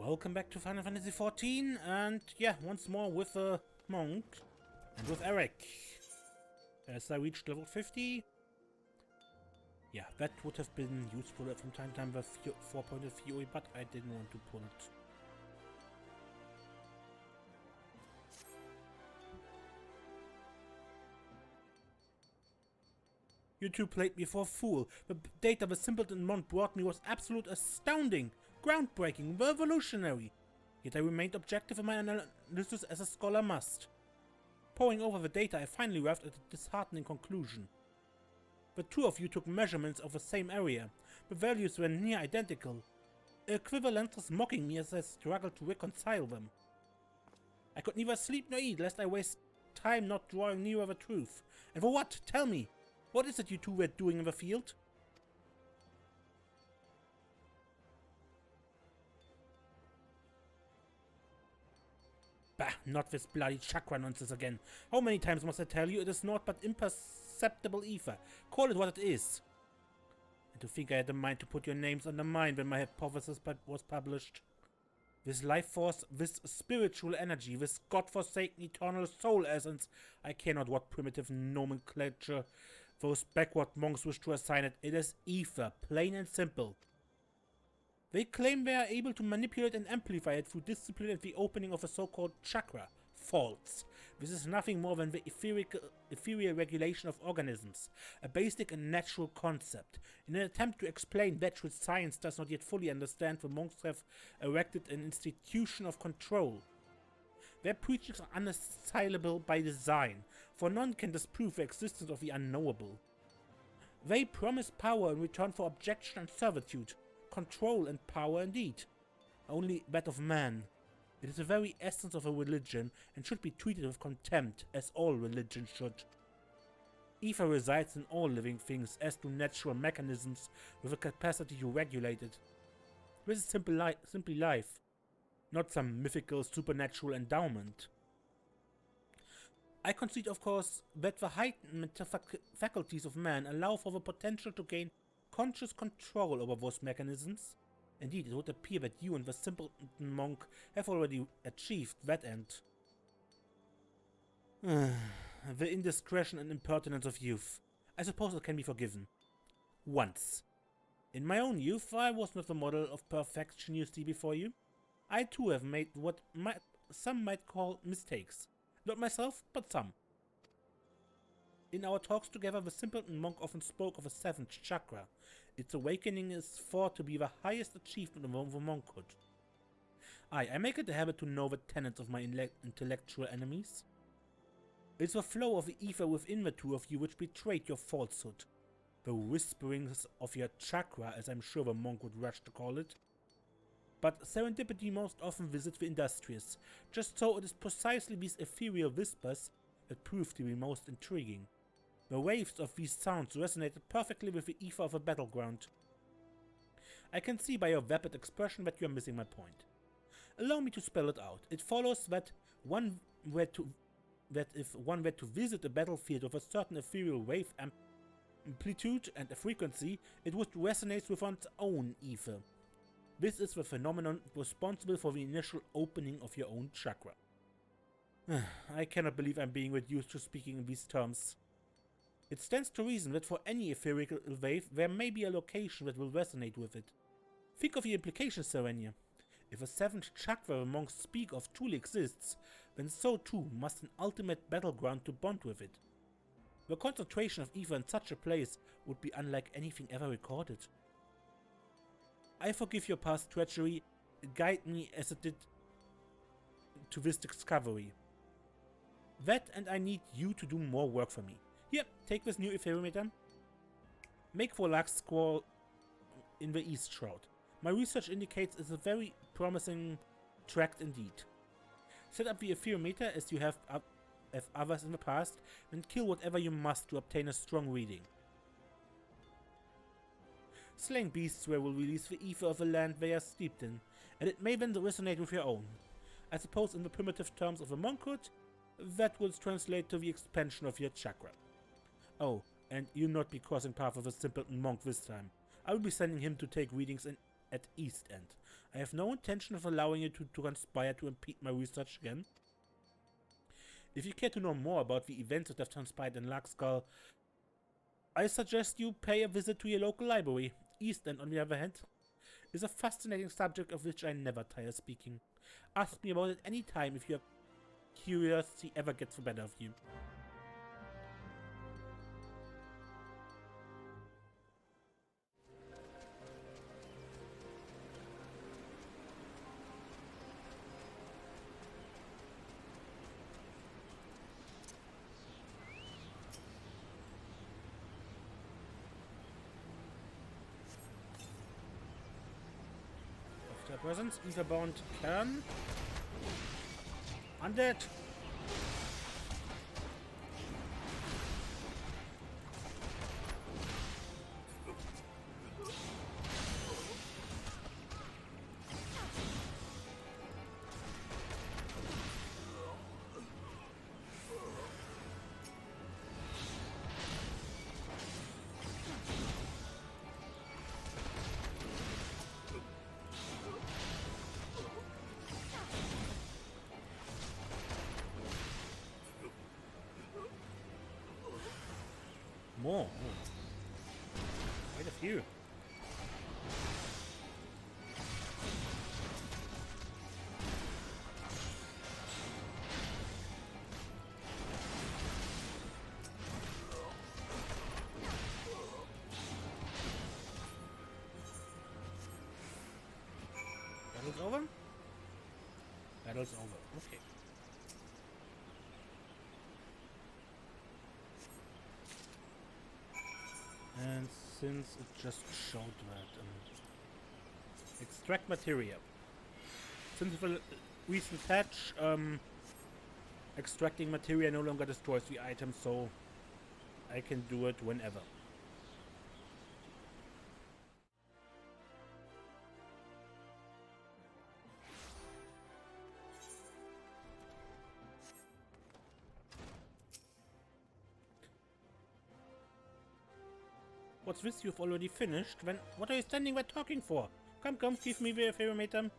Welcome back to Final Fantasy XIV, and yeah, once more with a monk and with Eric. As I reached level 50, yeah, that would have been useful from time to time with 4-pointed Fury, but I didn't want to pull it. You two played me for a fool. The data the simpleton monk brought me was absolute astounding, groundbreaking, revolutionary. Yet I remained objective in my analysis as a scholar must. Poring over the data, I finally arrived at a disheartening conclusion. The two of you took measurements of the same area. The values were near identical. Equivalents mocking me as I struggled to reconcile them. I could neither sleep nor eat, lest I waste time not drawing nearer the truth. And for what? Tell me! What is it you two were doing in the field? Bah, not this bloody chakra nonsense again. How many times must I tell you it is naught but imperceptible ether? Call it what it is. And to think I had the mind to put your names under mine when my hypothesis was published. This life force, this spiritual energy, this godforsaken eternal soul essence, I care not what primitive nomenclature those backward monks wish to assign it. It is ether, plain and simple. They claim they are able to manipulate and amplify it through discipline and the opening of a so-called chakra. False. This is nothing more than the ethereal regulation of organisms, a basic and natural concept. In an attempt to explain that which science does not yet fully understand, the monks have erected an institution of control. Their preachings are unassailable by design, for none can disprove the existence of the unknowable. They promise power in return for objection and servitude, control and power indeed. Only that of man. It is the very essence of a religion and should be treated with contempt, as all religions should. Ether resides in all living things, as do natural mechanisms with a capacity to regulate it. This is simply life, not some mythical supernatural endowment. I concede, of course, that the heightened faculties of man allow for the potential to gain conscious control over those mechanisms. Indeed, it would appear that you and the simpleton monk have already achieved that end. The indiscretion and impertinence of youth. I suppose it can be forgiven. Once. In my own youth, I was not the model of perfection you see before you. I too have made what some might call mistakes. Not myself, but some. In our talks together, the simpleton monk often spoke of a 7th chakra. Its awakening is thought to be the highest achievement of the monkhood. I make it a habit to know the tenets of my intellectual enemies. It's the flow of the ether within the two of you which betrayed your falsehood. The whisperings of your chakra, as I'm sure the monk would rush to call it. But serendipity most often visits the industrious. Just so it is precisely these ethereal whispers that prove to be most intriguing. The waves of these sounds resonated perfectly with the ether of a battleground. I can see by your vapid expression that you are missing my point. Allow me to spell it out. It follows that if one were to visit a battlefield of a certain ethereal wave amplitude and a frequency, it would resonate with one's own ether. This is the phenomenon responsible for the initial opening of your own chakra. I cannot believe I'm being reduced to speaking in these terms. It stands to reason that for any ethereal wave, there may be a location that will resonate with it. Think of the implications, Serenia. If a 7th chakra the monks speak of truly exists, then so too must an ultimate battleground to bond with it. The concentration of ether in such a place would be unlike anything ever recorded. I forgive your past treachery, guide me as it did to this discovery. That, and I need you to do more work for me. Here, take this new ephemerometer. Make for Lark's Squall in the East Shroud. My research indicates it's a very promising tract indeed. Set up the ephemerometer as you have others in the past, and kill whatever you must to obtain a strong reading. Slaying beasts will release the ether of the land they are steeped in, and it may then resonate with your own. I suppose in the primitive terms of the monkhood, that will translate to the expansion of your chakra. Oh, and you'll not be crossing paths with a simpleton monk this time. I will be sending him to take readings at East End. I have no intention of allowing you to conspire to impede my research again. If you care to know more about the events that have transpired in Larkskull, I suggest you pay a visit to your local library. Eastland, on the other hand, is a fascinating subject of which I never tire speaking. Ask me about it any time if your curiosity ever gets the better of you. After presence, Etherbound Kern. Undead! More. Quite a few. Battle's over? Battle's over. Okay. And since it just showed that, extract materia. Since the recent patch, extracting materia no longer destroys the item, so I can do it whenever. What's this? You've already finished? Then what are you standing there talking for? Come, give me the ferrometer.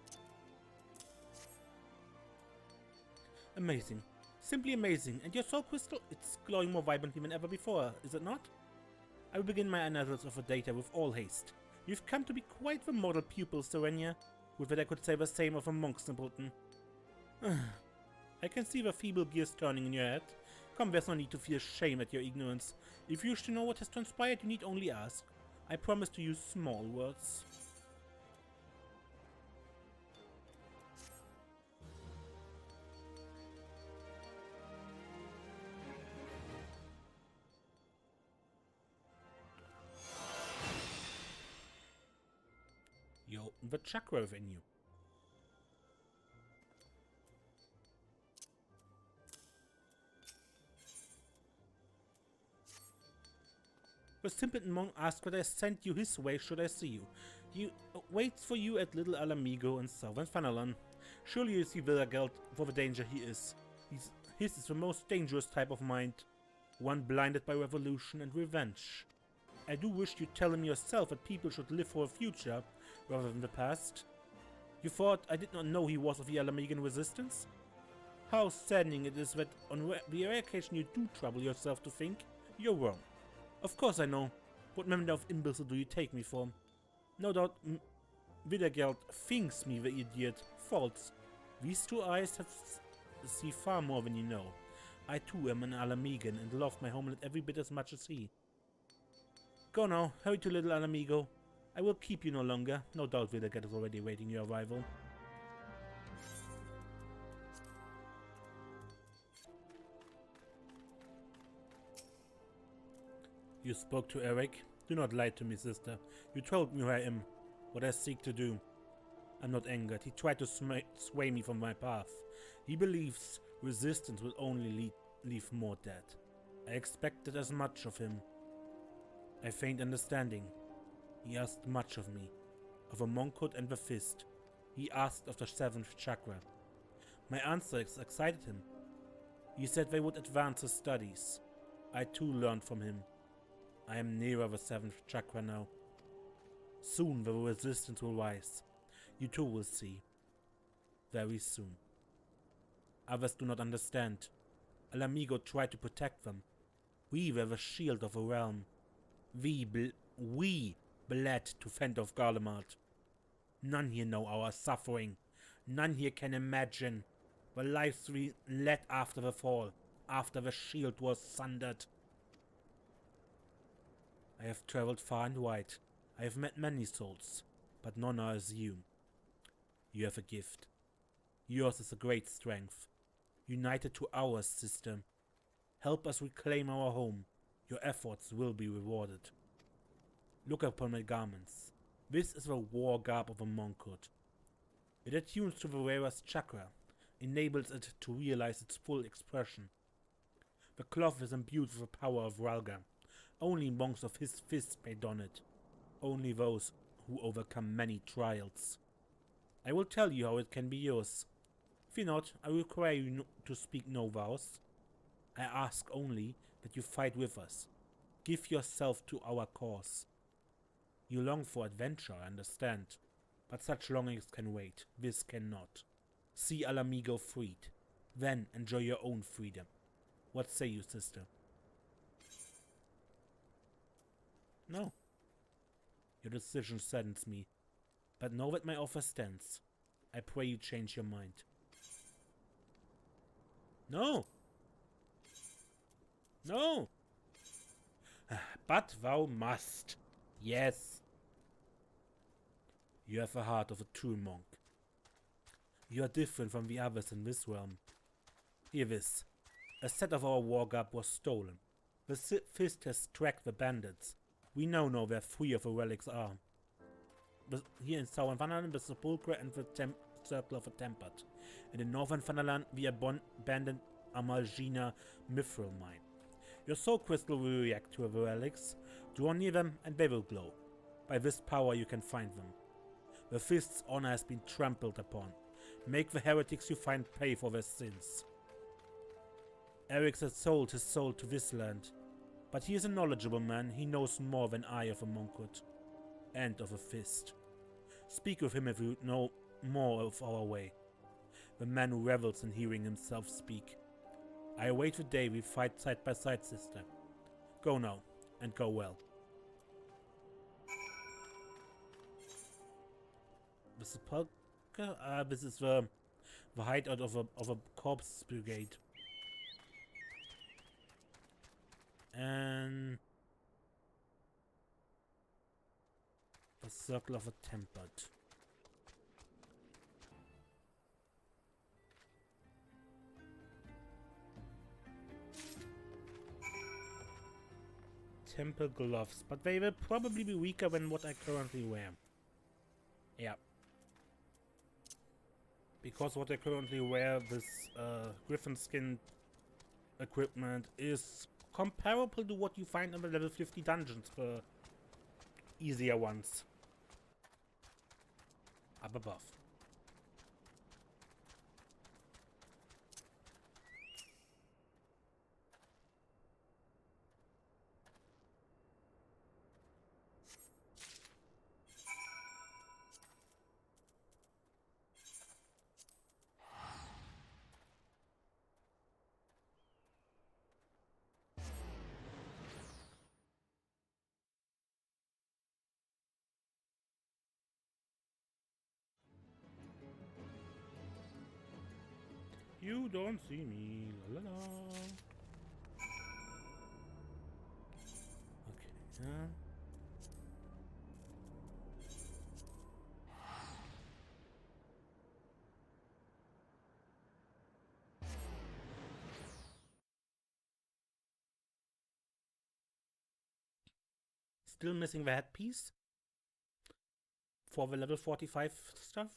Amazing. Simply amazing. And your soul crystal? It's glowing more vibrantly than ever before, is it not? I will begin my analysis of the data with all haste. You've come to be quite the model pupil, Serenia. With that I could say the same of a monk simpleton. I can see the feeble gears turning in your head. Come, there's no need to feel shame at your ignorance. If you wish to know what has transpired, you need only ask. I promise to use small words. You open the Chakra within you. The simpleton monk asked what I sent you his way should I see you. He waits for you at Little Ala Mhigan in southern Fanalan. Surely you see Widagelt for the danger he is. His is the most dangerous type of mind, one blinded by revolution and revenge. I do wish you'd tell him yourself that people should live for a future rather than the past. You thought I did not know he was of the Ala Mhigan Resistance? How saddening it is that on the rare occasion you do trouble yourself to think, you're wrong. Of course I know. What member of imbecile do you take me for? No doubt Widagelt thinks me the idiot. False. These two eyes see far more than you know. I too am an Ala Mhigan and love my homeland every bit as much as he. Go now, hurry to Little Ala Mhigan. I will keep you no longer. No doubt Widagelt is already awaiting your arrival. You spoke to Eric? Do not lie to me, sister. You told me who I am, what I seek to do. I'm not angered. He tried to sway me from my path. He believes resistance will only leave more dead. I expected as much of him. I feigned understanding. He asked much of me. Of a monkhood and the fist. He asked of the 7th chakra. My answers excited him. He said they would advance his studies. I too learned from him. I am nearer the 7th chakra now. Soon the resistance will rise. You too will see. Very soon. Others do not understand. Ala Mhigan tried to protect them. We were the shield of a realm. We bled to fend off Garlemald. None here know our suffering. None here can imagine the lives we led after the fall, after the shield was sundered. I have traveled far and wide. I have met many souls, but none are as you. You have a gift. Yours is a great strength. United to ours, sister. Help us reclaim our home. Your efforts will be rewarded. Look upon my garments. This is the war garb of a monkhood. It attunes to the wearer's chakra, enables it to realize its full expression. The cloth is imbued with the power of Ralga. Only monks of his fist may don it. Only those who overcome many trials. I will tell you how it can be yours. Fear not, I require you to speak no vows. I ask only that you fight with us. Give yourself to our cause. You long for adventure, I understand. But such longings can wait. This cannot. See Ala Mhigan freed. Then enjoy your own freedom. What say you, sister? No. Your decision saddens me. But know that my offer stands. I pray you change your mind. No! No! But thou must. Yes. You have the heart of a true monk. You are different from the others in this realm. Hear this. A set of our war garb was stolen. The fist has tracked the bandits. We now know where 3 of the relics are. Here in southern Thunderland, the Sepulchre and the Circle of the Tempered. In the northern Thunderland, the abandoned Amalgina Mithril mine. Your soul crystal will react to the relics. Draw near them and they will glow. By this power you can find them. The fist's honor has been trampled upon. Make the heretics you find pay for their sins. Eric has sold his soul to this land. But he is a knowledgeable man. He knows more than I of a monkhood. And of a fist. Speak with him if you know more of our way. The man who revels in hearing himself speak. I await the day we fight side by side, sister. Go now, and go well. The Sepulchre? This is the hideout of a corpse brigade. And the Circle of the Tempered. Temple gloves, but they will probably be weaker than what I currently wear. Yeah. Because what I currently wear, this griffin skin equipment, is comparable to what you find in the level 50 dungeons, the easier ones. Up above. You don't see me, la la la. Okay, yeah. Still missing the headpiece for the level 45 stuff.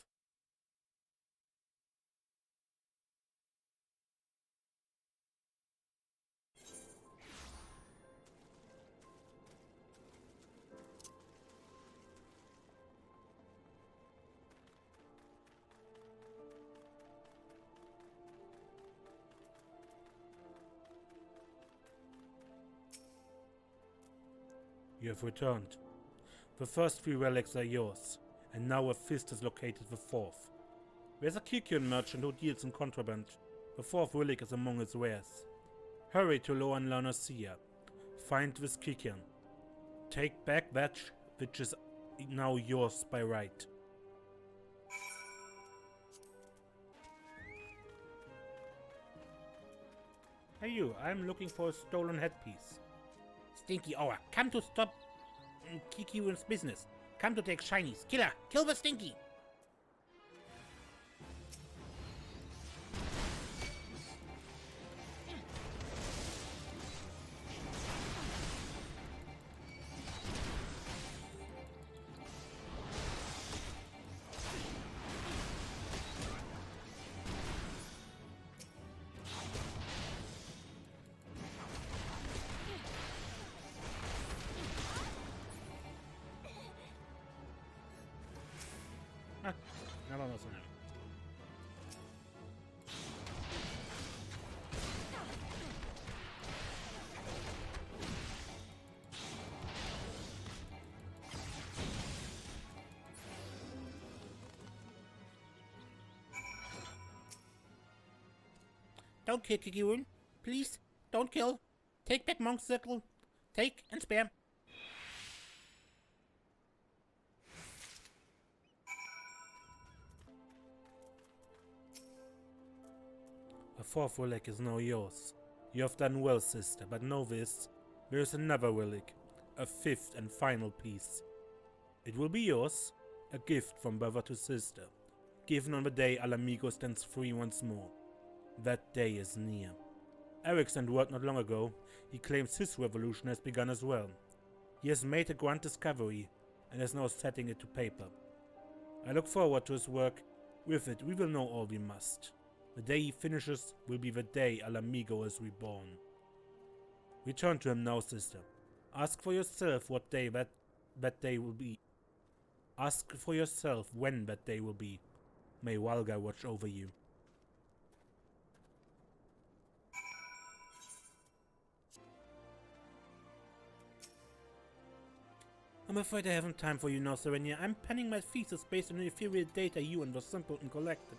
You have returned. The first 3 relics are yours, and now a fifth has located the fourth. There's a Kirkian merchant who deals in contraband. The fourth relic is among his wares. Hurry to Loan Laonasia. Find this Kirkian. Take back that which is now yours by right. Hey you, I'm looking for a stolen headpiece. Stinky Hour, come to stop Kikiun's business. Come to take shinies. Killer, kill the Stinky! No vamos a ver. Don't kill Kikiun. Please, don't kill. Take back Monk Circle. Take and spare. The fourth relic is now yours. You have done well, sister, but know this. There is another relic. A fifth and final piece. It will be yours. A gift from brother to sister. Given on the day Ala Mhigan stands free once more. That day is near. Eric sent word not long ago. He claims his revolution has begun as well. He has made a grand discovery and is now setting it to paper. I look forward to his work. With it, we will know all we must. The day he finishes will be the day Ala Mhigan is reborn. Return to him now, sister. Ask for yourself what day that day will be. Ask for yourself when that day will be. May Walga watch over you. I'm afraid I haven't time for you now, Serenia. I'm penning my thesis based on the ethereal data you and the simpleton collected.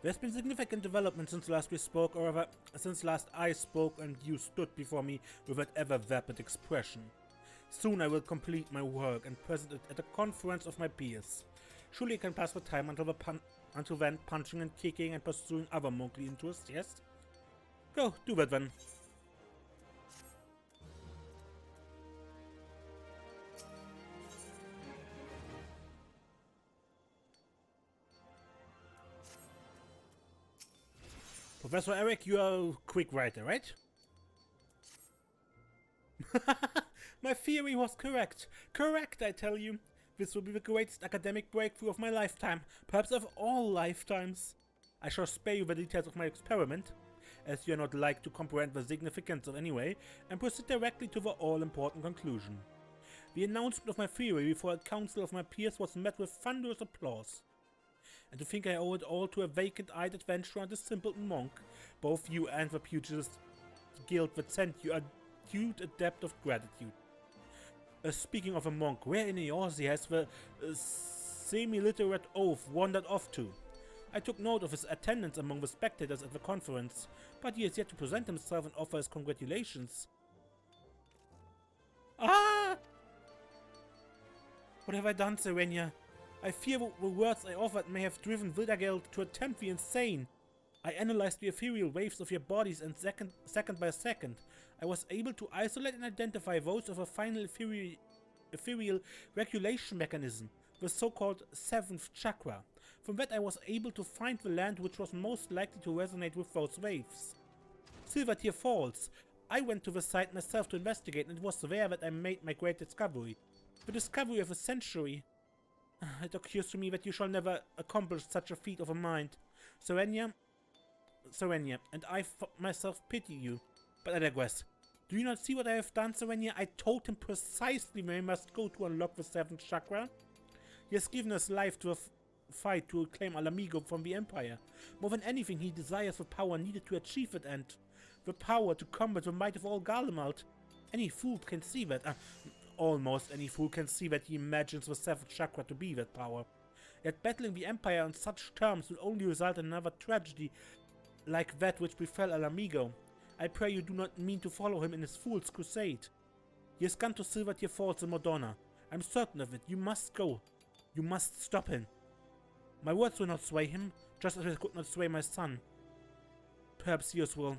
There's been significant development since last we spoke, or rather, since last I spoke and you stood before me with that ever-vapid expression. Soon I will complete my work and present it at a conference of my peers. Surely I can pass the time until then punching and kicking and pursuing other monkly interests, yes? Go, do that then. Professor Eric, you are a quick writer, right? My theory was correct. Correct, I tell you. This will be the greatest academic breakthrough of my lifetime, perhaps of all lifetimes. I shall spare you the details of my experiment, as you are not like to comprehend the significance of anyway, and proceed directly to the all-important conclusion. The announcement of my theory before a council of my peers was met with thunderous applause. And to think I owe it all to a vacant-eyed adventurer and a simpleton monk, both you and the pugilist guild that sent you are due a debt of gratitude. Speaking of a monk, where in Eorzea has the semi-literate oaf wandered off to? I took note of his attendance among the spectators at the conference, but he has yet to present himself and offer his congratulations. Ah! What have I done, Serenia? I fear the words I offered may have driven Widagelt to attempt the insane. I analyzed the ethereal waves of your bodies, and second by second, I was able to isolate and identify those of a final ethereal regulation mechanism, the so-called 7th Chakra. From that I was able to find the land which was most likely to resonate with those waves. Silvertear Falls. I went to the site myself to investigate, and it was there that I made my great discovery. The discovery of a century. It occurs to me that you shall never accomplish such a feat of a mind. Serenia, and I myself pity you. But I digress. Do you not see what I have done, Serenia? I told him precisely where he must go to unlock the 7th Chakra. He has given his life to a fight to reclaim Ala Mhigan from the Empire. More than anything, he desires the power needed to achieve it, and the power to combat the might of all Garlemald. Any fool can see that. Almost any fool can see that he imagines the 7th Chakra to be that power. Yet battling the Empire on such terms will only result in another tragedy like that which befell Ala Mhigan. I pray you do not mean to follow him in his fool's crusade. He has gone to Silvertear Falls in Modona. I'm certain of it. You must go. You must stop him. My words will not sway him, just as it could not sway my son. Perhaps yours will.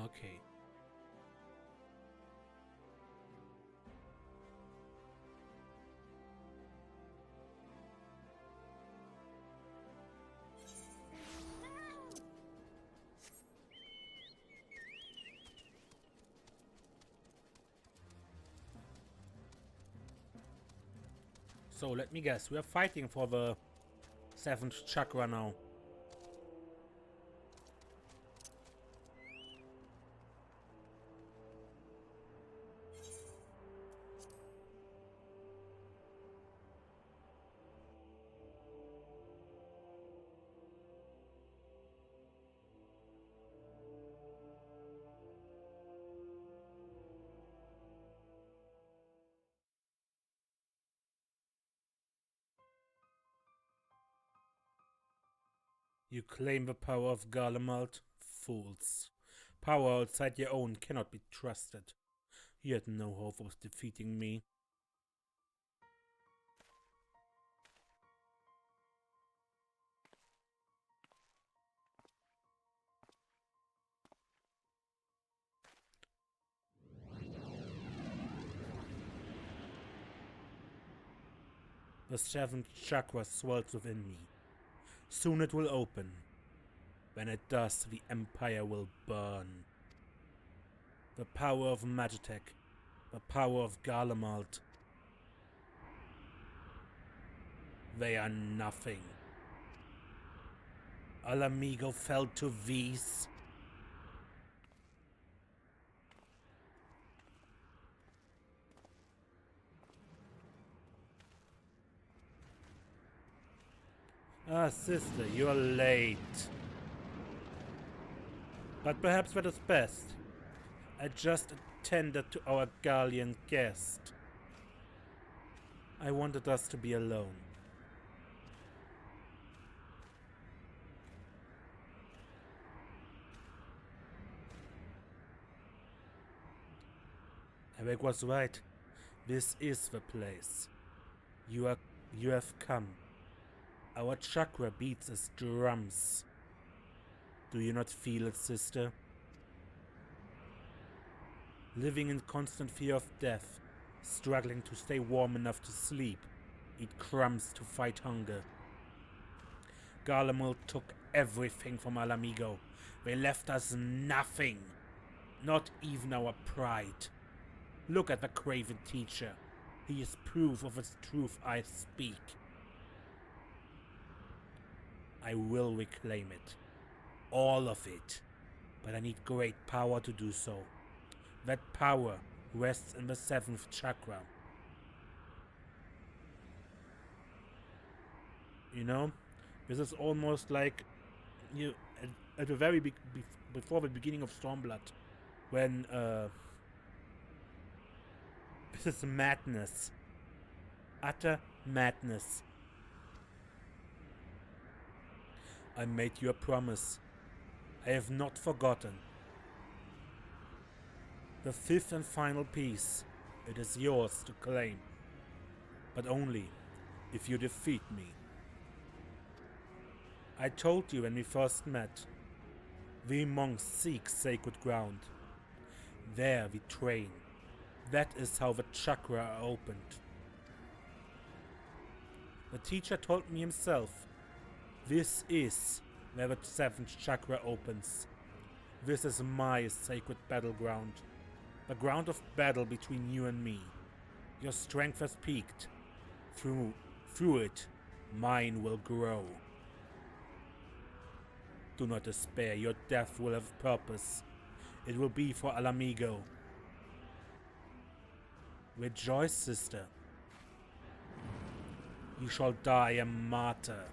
Okay. So let me guess, we are fighting for the 7th chakra now. You claim the power of Garlemald? Fools. Power outside your own cannot be trusted. You had no hope of defeating me. The 7th chakra swells within me. Soon it will open. When it does, the Empire will burn. The power of Magitech, the power of Garlemald. They are nothing. Ala Mhigan fell to these. Ah, sister, you are late. But perhaps that is best. I just attended to our Gallian guest. I wanted us to be alone. Eric was right. This is the place. You have come. Our chakra beats as drums. Do you not feel it, sister? Living in constant fear of death, struggling to stay warm enough to sleep, eat crumbs to fight hunger. Garlemald took everything from Ala Mhigan. They left us nothing. Not even our pride. Look at the craven teacher. He is proof of its truth I speak. I will reclaim it. All of it. But I need great power to do so. That power rests in the 7th chakra. You know, this is almost like you at the very before the beginning of Stormblood, when this is madness, utter madness. I made you a promise. I have not forgotten. The 5th and final piece, it is yours to claim, but only if you defeat me. I told you when we first met, we monks seek sacred ground. There we train. That is how the chakra are opened. The teacher told me himself, this is where the 7th chakra opens. This is my sacred battleground. The ground of battle between you and me. Your strength has peaked. Through it, mine will grow. Do not despair, your death will have purpose. It will be for Ala Mhigan. Rejoice, sister. You shall die a martyr.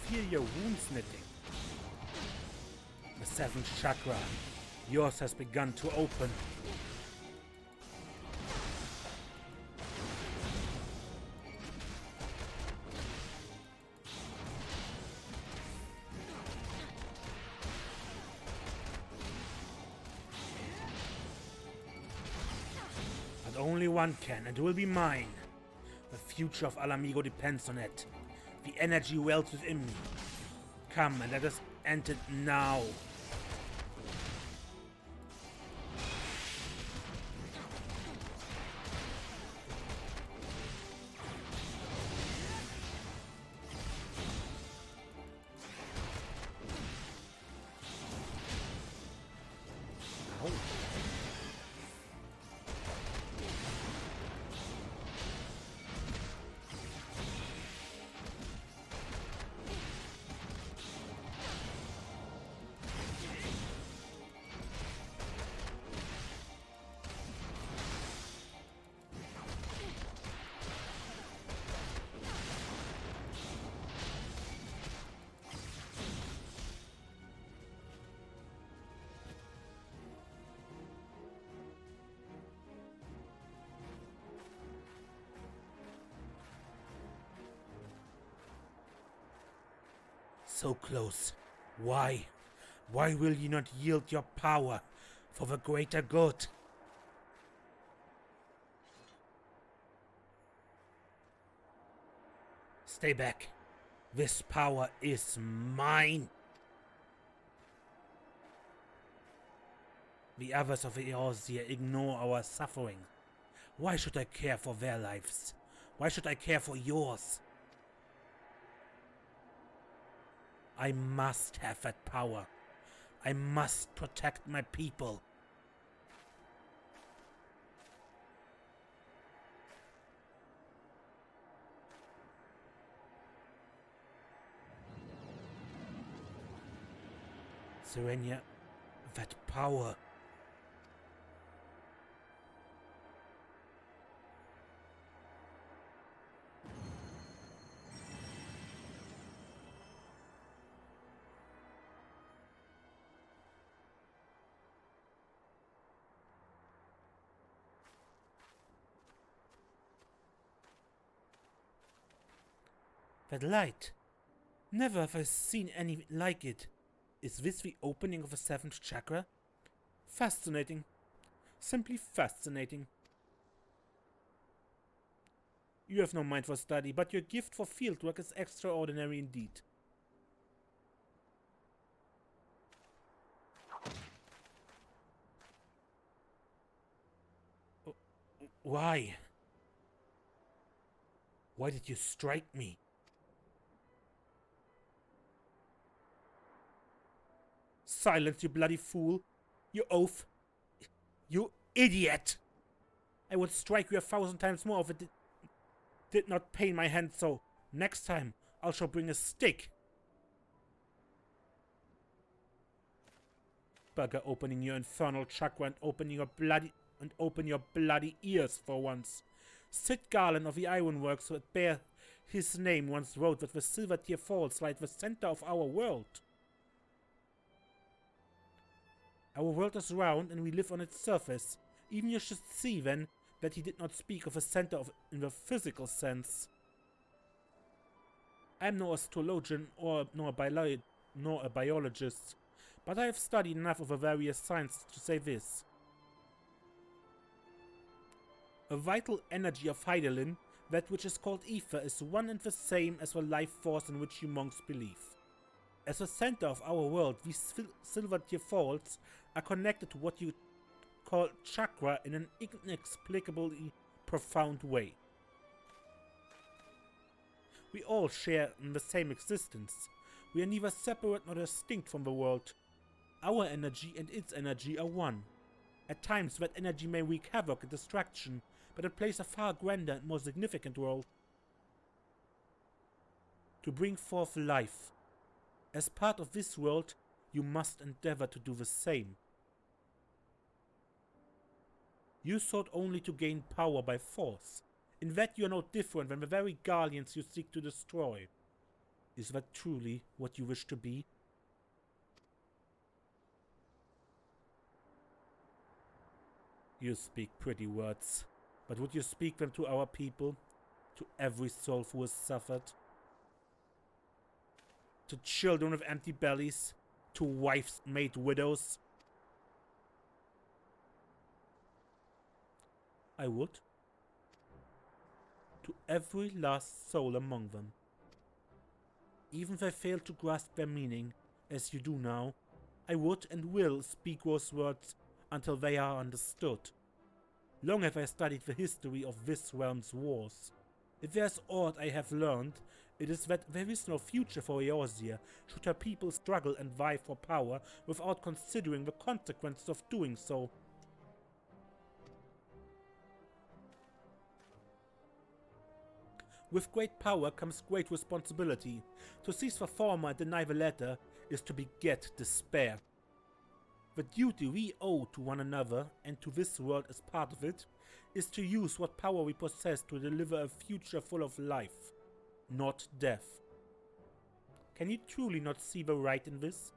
Feel your wounds knitting. The seventh chakra, yours has begun to open. But only one can, and it will be mine. The future of Ala Mhigan depends on it. The energy wells within me. Come and let us end it now. So close. Why? Why will you not yield your power for the greater good? Stay back. This power is mine. The others of Eorzea ignore our suffering. Why should I care for their lives? Why should I care for yours? I must have that power. I must protect my people. Serenia, that power. That light. Never have I seen any like it. Is this the opening of a seventh chakra? Fascinating. Simply fascinating. You have no mind for study, but your gift for fieldwork is extraordinary indeed. Why? Why did you strike me? Silence, you bloody fool! You oaf! You idiot! I would strike you 1,000 times more if it did not pain my hand so. Next time, I shall bring a stick. Bugger, opening your infernal chakra and open your bloody ears for once. Sid Garland of the Ironworks, who bear his name, once wrote that the Silver Tear Falls lie at the center of our world. Our world is round and we live on its surface. Even you should see, then, that he did not speak of a center in the physical sense. I am no astrologian nor a biologist, but I have studied enough of the various sciences to say this. A vital energy of Heidelin, that which is called ether, is one and the same as the life force in which you monks believe. As the center of our world, these silver tier faults are connected to what you call chakra in an inexplicably profound way. We all share in the same existence. We are neither separate nor distinct from the world. Our energy and its energy are one. At times that energy may wreak havoc and destruction, but it plays a far grander and more significant role. To bring forth life. As part of this world, you must endeavor to do the same. You sought only to gain power by force. In that you are no different than the very guardians you seek to destroy. Is that truly what you wish to be? You speak pretty words, but would you speak them to our people? To every soul who has suffered? To children with empty bellies? To wives made widows? I would. To every last soul among them. Even if I fail to grasp their meaning, as you do now, I would and will speak those words until they are understood. Long have I studied the history of this realm's wars. If there's aught I have learned, it is that there is no future for Eorzea should her people struggle and vie for power without considering the consequences of doing so. With great power comes great responsibility. To seize the former and deny the latter is to beget despair. The duty we owe to one another, and to this world as part of it, is to use what power we possess to deliver a future full of life, not death. Can you truly not see the right in this?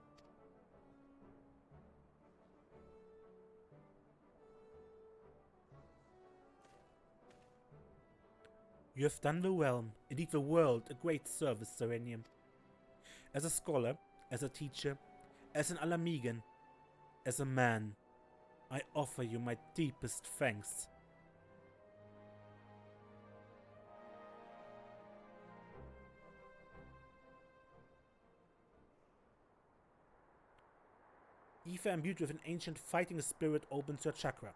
You have done the realm, indeed the world, a great service, Serenium. As a scholar, as a teacher, as an Ala Mhigan, as a man, I offer you my deepest thanks. Ether imbued with an ancient fighting spirit opens your chakra.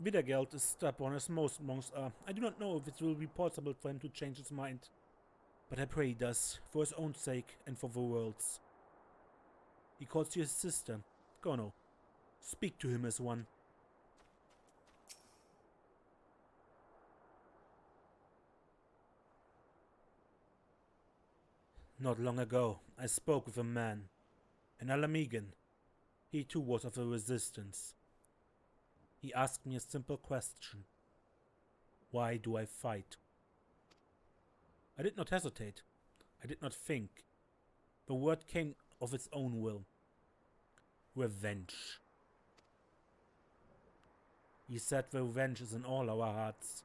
Widagelt is stubborn as most monks are. I do not know if it will be possible for him to change his mind. But I pray he does, for his own sake and for the world's. He calls you his sister. Gono, speak to him as one. Not long ago, I spoke with a man, an Ala Mhigan. He too was of the Resistance. He asked me a simple question. Why do I fight? I did not hesitate. I did not think. The word came of its own will. Revenge. He said the revenge is in all our hearts.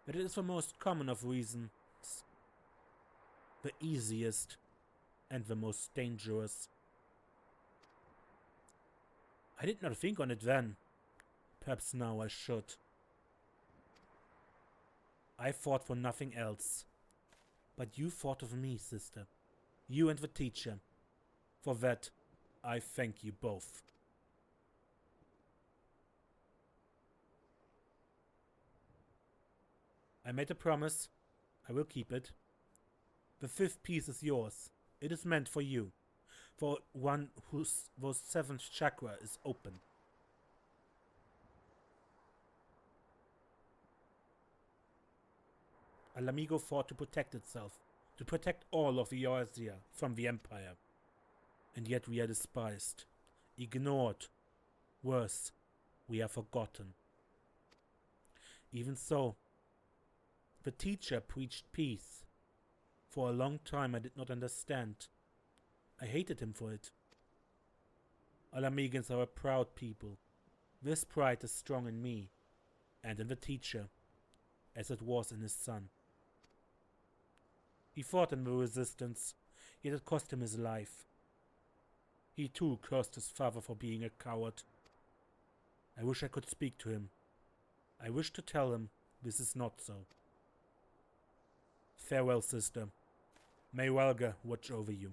That it is the most common of reasons. The easiest and the most dangerous. I did not think on it then. Perhaps now I should. I fought for nothing else. But you thought of me, sister. You and the teacher. For that, I thank you both. I made a promise. I will keep it. The fifth piece is yours. It is meant for you. For one whose seventh chakra is open. Ala Mhigan fought to protect itself, to protect all of Eorzea from the Empire. And yet we are despised, ignored, Worse, we are forgotten. Even so, the teacher preached peace. For a long time I did not understand. I hated him for it. Ala Mhigans are a proud people. This pride is strong in me, and in the teacher, as it was in his son. He fought in the resistance, yet it cost him his life. He too cursed his father for being a coward. I wish I could speak to him. I wish to tell him this is not so. Farewell, sister. May Welga watch over you.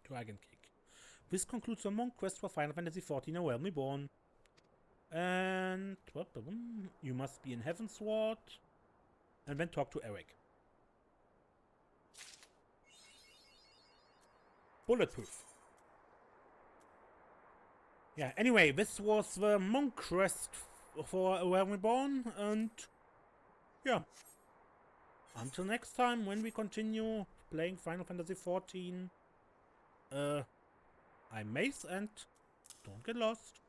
Dragon Kick. This concludes the monk quest for Final Fantasy XIV: A Realm Reborn. And you must be in Heavensward and then talk to Eric. Bulletproof. Yeah, anyway, this was the monk quest for A Realm Reborn, and yeah. Until next time, when we continue playing Final Fantasy XIV, I'm Mace, and don't get lost.